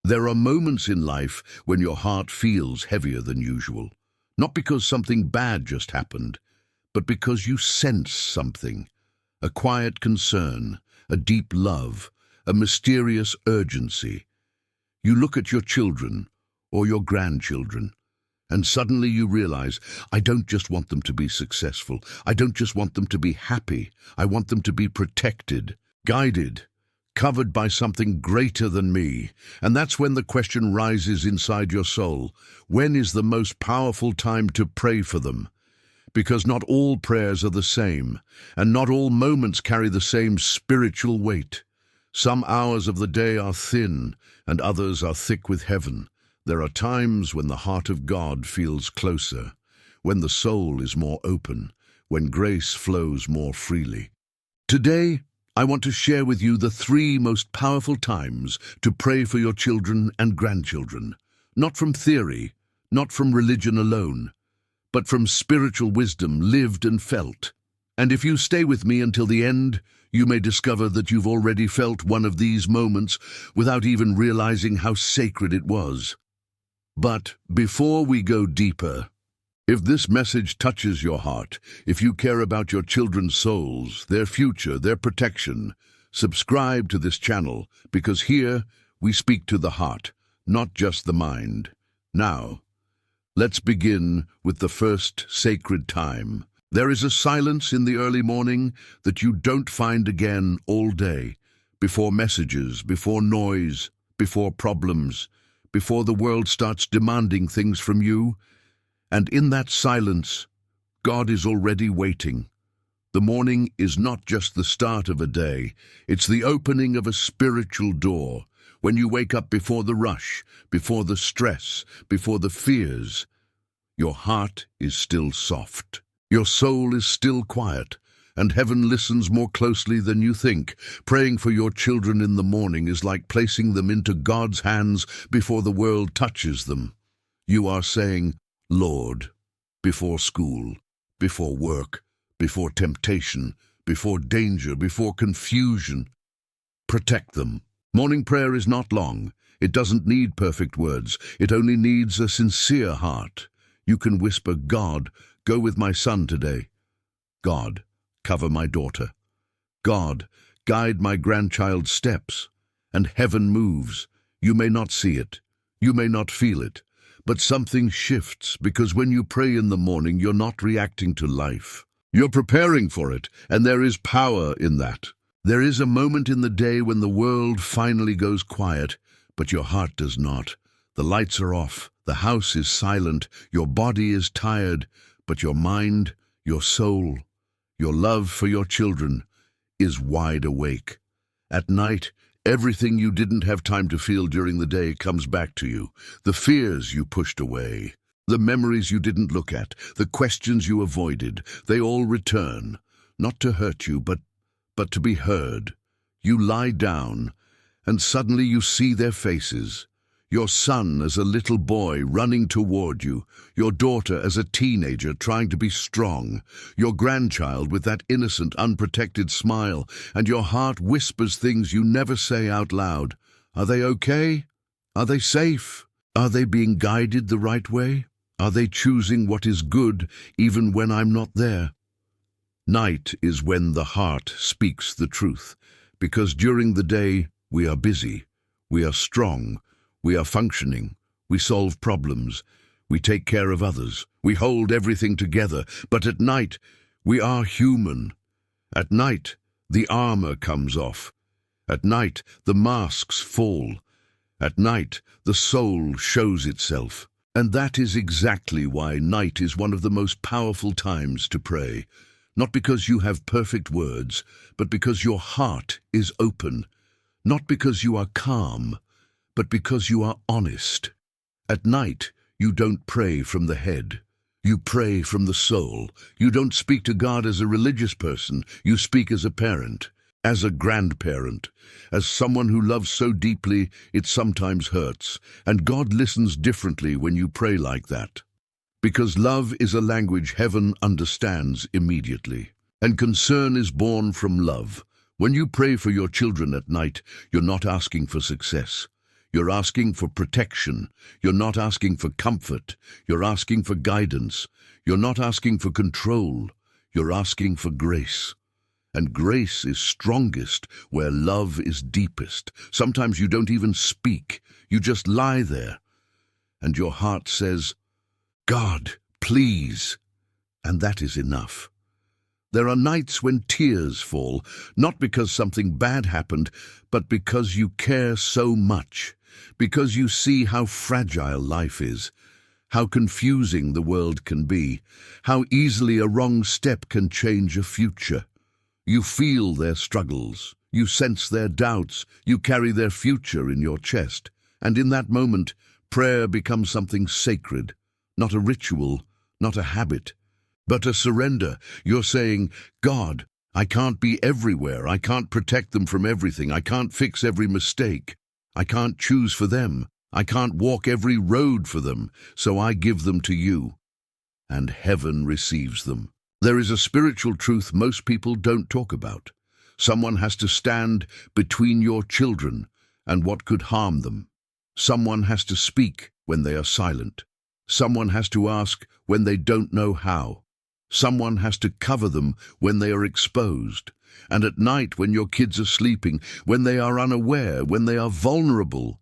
There are moments in life when your heart feels heavier than usual, not because something bad just happened, but because you sense something, a quiet concern, a deep love, a mysterious urgency. You look at your children or your grandchildren, and suddenly you realize, I don't just want them to be successful. I don't just want them to be happy. I want them to be protected, guided, covered by something greater than me. And that's when the question rises inside your soul. When is the most powerful time to pray for them? Because not all prayers are the same, and not all moments carry the same spiritual weight. Some hours of the day are thin, and others are thick with heaven. There are times when the heart of God feels closer, when the soul is more open, when grace flows more freely. Today, I want to share with you the 3 most powerful times to pray for your children and grandchildren. Not from theory, not from religion alone, but from spiritual wisdom lived and felt. And if you stay with me until the end, you may discover that you've already felt one of these moments without even realizing how sacred it was. But before we go deeper, if this message touches your heart, if you care about your children's souls, their future, their protection, subscribe to this channel, because here we speak to the heart, not just the mind. Now, let's begin with the first sacred time. There is a silence in the early morning that you don't find again all day, before messages, before noise, before problems, before the world starts demanding things from you. And in that silence, God is already waiting. The morning is not just the start of a day, it's the opening of a spiritual door. When you wake up before the rush, before the stress, before the fears, your heart is still soft. Your soul is still quiet, and heaven listens more closely than you think. Praying for your children in the morning is like placing them into God's hands before the world touches them. You are saying, Lord, before school, before work, before temptation, before danger, before confusion, protect them. Morning prayer is not long. It doesn't need perfect words. It only needs a sincere heart. You can whisper, God, go with my son today. God, cover my daughter. God, guide my grandchild's steps. And heaven moves. You may not see it. You may not feel it. But something shifts, because when you pray in the morning, you're not reacting to life. You're preparing for it, and there is power in that. There is a moment in the day when the world finally goes quiet, but your heart does not. The lights are off, the house is silent, your body is tired, but your mind, your soul, your love for your children is wide awake. At night, everything you didn't have time to feel during the day comes back to you. The fears you pushed away, the memories you didn't look at, the questions you avoided, they all return, not to hurt you, but to be heard. You lie down, and suddenly you see their faces. Your son as a little boy running toward you, your daughter as a teenager trying to be strong, your grandchild with that innocent, unprotected smile, and your heart whispers things you never say out loud. Are they okay? Are they safe? Are they being guided the right way? Are they choosing what is good even when I'm not there? Night is when the heart speaks the truth, because during the day we are busy, we are strong, we are functioning, we solve problems, we take care of others, we hold everything together, but at night we are human. At night the armor comes off. At night the masks fall. At night the soul shows itself. And that is exactly why night is one of the most powerful times to pray. Not because you have perfect words, but because your heart is open. Not because you are calm, but because you are honest. At night, you don't pray from the head. You pray from the soul. You don't speak to God as a religious person. You speak as a parent, as a grandparent, as someone who loves so deeply it sometimes hurts. And God listens differently when you pray like that. Because love is a language heaven understands immediately. And concern is born from love. When you pray for your children at night, you're not asking for success. You're asking for protection. You're not asking for comfort. You're asking for guidance. You're not asking for control. You're asking for grace. And grace is strongest where love is deepest. Sometimes you don't even speak. You just lie there. And your heart says, God, please. And that is enough. There are nights when tears fall, not because something bad happened, but because you care so much, because you see how fragile life is, how confusing the world can be, how easily a wrong step can change a future. You feel their struggles, you sense their doubts, you carry their future in your chest, and in that moment, prayer becomes something sacred, not a ritual, not a habit, but a surrender. You're saying, God, I can't be everywhere. I can't protect them from everything. I can't fix every mistake. I can't choose for them. I can't walk every road for them. So I give them to you. And heaven receives them. There is a spiritual truth most people don't talk about. Someone has to stand between your children and what could harm them. Someone has to speak when they are silent. Someone has to ask when they don't know how. Someone has to cover them when they are exposed. And at night, when your kids are sleeping, when they are unaware, when they are vulnerable,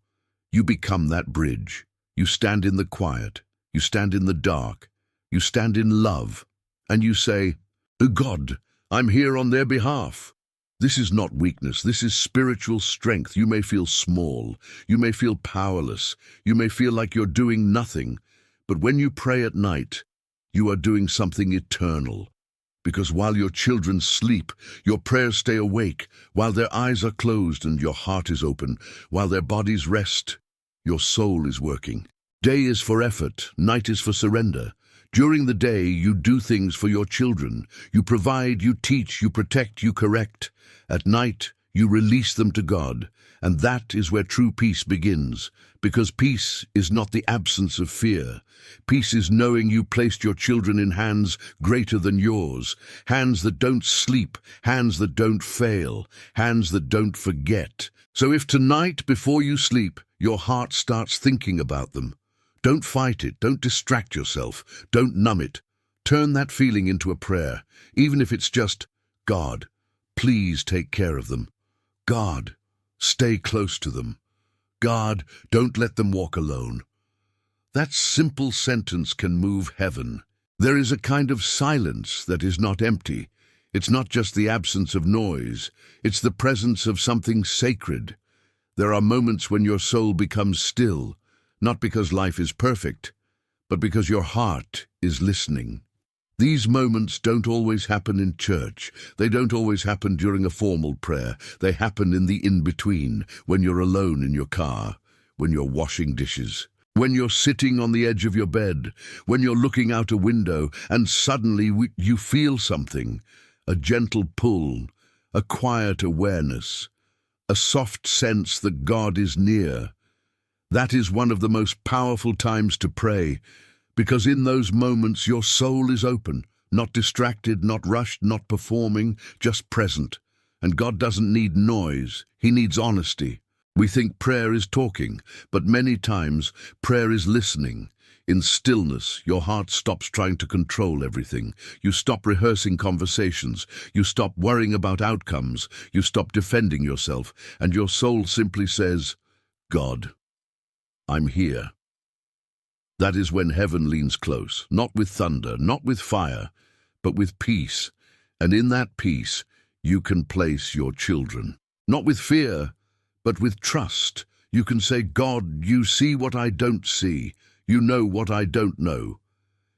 you become that bridge. You stand in the quiet. You stand in the dark. You stand in love. And you say, "Oh God, I'm here on their behalf." This is not weakness. This is spiritual strength. You may feel small. You may feel powerless. You may feel like you're doing nothing. But when you pray at night, you are doing something eternal. Because while your children sleep, your prayers stay awake. While their eyes are closed and your heart is open, while their bodies rest, your soul is working. Day is for effort, night is for surrender. During the day, you do things for your children. You provide, you teach, you protect, you correct. At night, you release them to God. And that is where true peace begins. Because peace is not the absence of fear. Peace is knowing you placed your children in hands greater than yours. Hands that don't sleep. Hands that don't fail. Hands that don't forget. So if tonight, before you sleep, your heart starts thinking about them, don't fight it. Don't distract yourself. Don't numb it. Turn that feeling into a prayer, even if it's just, God, please take care of them. God, stay close to them. God, don't let them walk alone. That simple sentence can move heaven. There is a kind of silence that is not empty. It's not just the absence of noise. It's the presence of something sacred. There are moments when your soul becomes still, not because life is perfect, but because your heart is listening. These moments don't always happen in church. They don't always happen during a formal prayer. They happen in the in-between, when you're alone in your car, when you're washing dishes, when you're sitting on the edge of your bed, when you're looking out a window and suddenly you feel something, a gentle pull, a quiet awareness, a soft sense that God is near. That is one of the most powerful times to pray, because in those moments your soul is open, not distracted, not rushed, not performing, just present. And God doesn't need noise, He needs honesty. We think prayer is talking, but many times prayer is listening. In stillness, your heart stops trying to control everything. You stop rehearsing conversations. You stop worrying about outcomes. You stop defending yourself. And your soul simply says, God, I'm here. That is when heaven leans close, not with thunder, not with fire, but with peace. And in that peace, you can place your children. Not with fear, but with trust. You can say, God, you see what I don't see. You know what I don't know.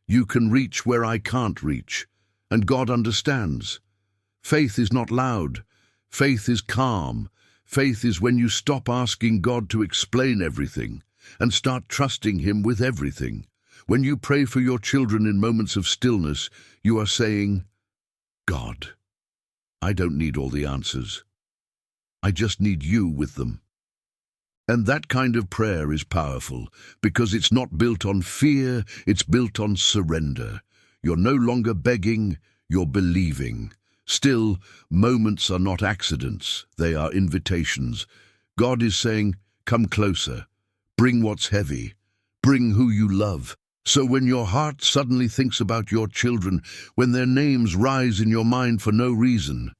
You can reach where I can't reach. And God understands. Faith is not loud. Faith is calm. Faith is when you stop asking God to explain everything and start trusting Him with everything. When you pray for your children in moments of stillness, you are saying, God, I don't need all the answers. I just need you with them. And that kind of prayer is powerful because it's not built on fear, it's built on surrender. You're no longer begging, you're believing. Still, moments are not accidents, they are invitations. God is saying, Come closer. Bring what's heavy. Bring who you love. So when your heart suddenly thinks about your children, when their names rise in your mind for no reason,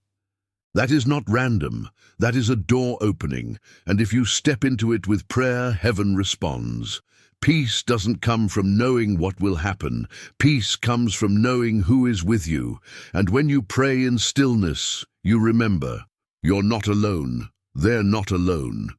that is not random. That is a door opening, and if you step into it with prayer, heaven responds. Peace doesn't come from knowing what will happen. Peace comes from knowing who is with you. And when you pray in stillness, you remember, you're not alone. They're not alone.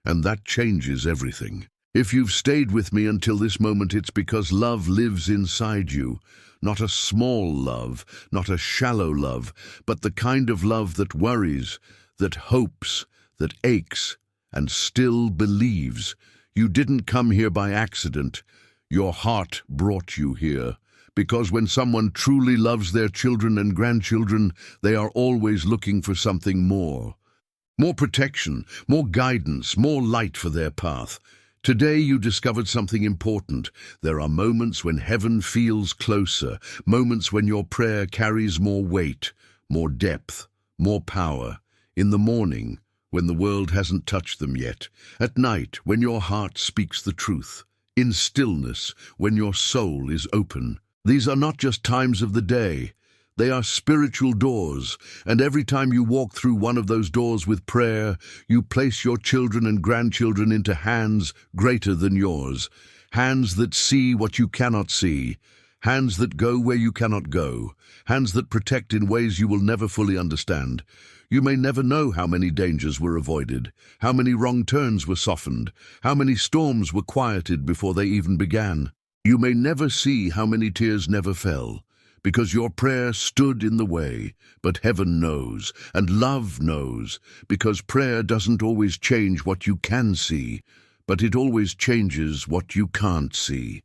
And that changes everything. If you've stayed with me until this moment, it's because love lives inside you. Not a small love, not a shallow love, but the kind of love that worries, that hopes, that aches, and still believes. You didn't come here by accident. Your heart brought you here. Because when someone truly loves their children and grandchildren, they are always looking for something more. More protection, more guidance, more light for their path. Today you discovered something important. There are moments when heaven feels closer, moments when your prayer carries more weight, more depth, more power. In the morning, when the world hasn't touched them yet. At night, when your heart speaks the truth. In stillness, when your soul is open. These are not just times of the day. They are spiritual doors, and every time you walk through one of those doors with prayer, you place your children and grandchildren into hands greater than yours, hands that see what you cannot see, hands that go where you cannot go, hands that protect in ways you will never fully understand. You may never know how many dangers were avoided, how many wrong turns were softened, how many storms were quieted before they even began. You may never see how many tears never fell, because your prayer stood in the way, but heaven knows, and love knows, because prayer doesn't always change what you can see, but it always changes what you can't see.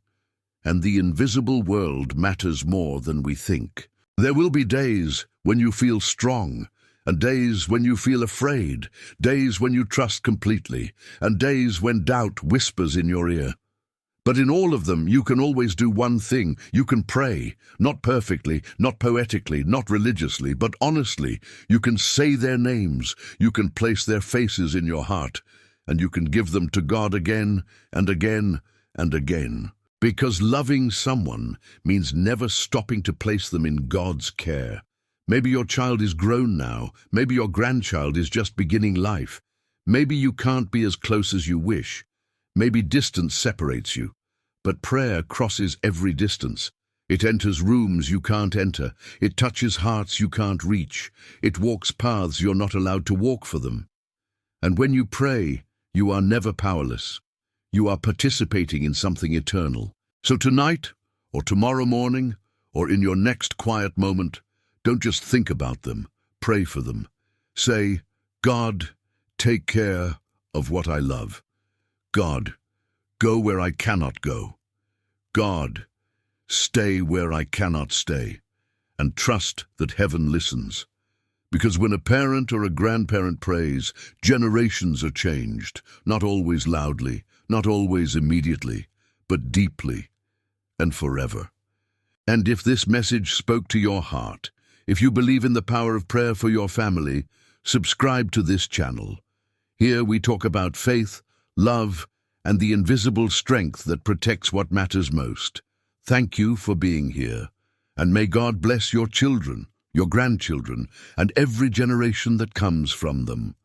And the invisible world matters more than we think. There will be days when you feel strong, and days when you feel afraid, days when you trust completely, and days when doubt whispers in your ear. But in all of them, you can always do one thing. You can pray, not perfectly, not poetically, not religiously, but honestly. You can say their names, you can place their faces in your heart, and you can give them to God again and again and again. Because loving someone means never stopping to place them in God's care. Maybe your child is grown now, maybe your grandchild is just beginning life. Maybe you can't be as close as you wish. Maybe distance separates you. But prayer crosses every distance. It enters rooms you can't enter. It touches hearts you can't reach. It walks paths you're not allowed to walk for them. And when you pray, you are never powerless. You are participating in something eternal. So tonight, or tomorrow morning, or in your next quiet moment, don't just think about them. Pray for them. Say, God, take care of what I love. God, go where I cannot go. God, stay where I cannot stay. And trust that heaven listens. Because when a parent or a grandparent prays, generations are changed, not always loudly, not always immediately, but deeply and forever. And if this message spoke to your heart, if you believe in the power of prayer for your family, subscribe to this channel. Here we talk about faith, love, and the invisible strength that protects what matters most. Thank you for being here, and may God bless your children, your grandchildren, and every generation that comes from them.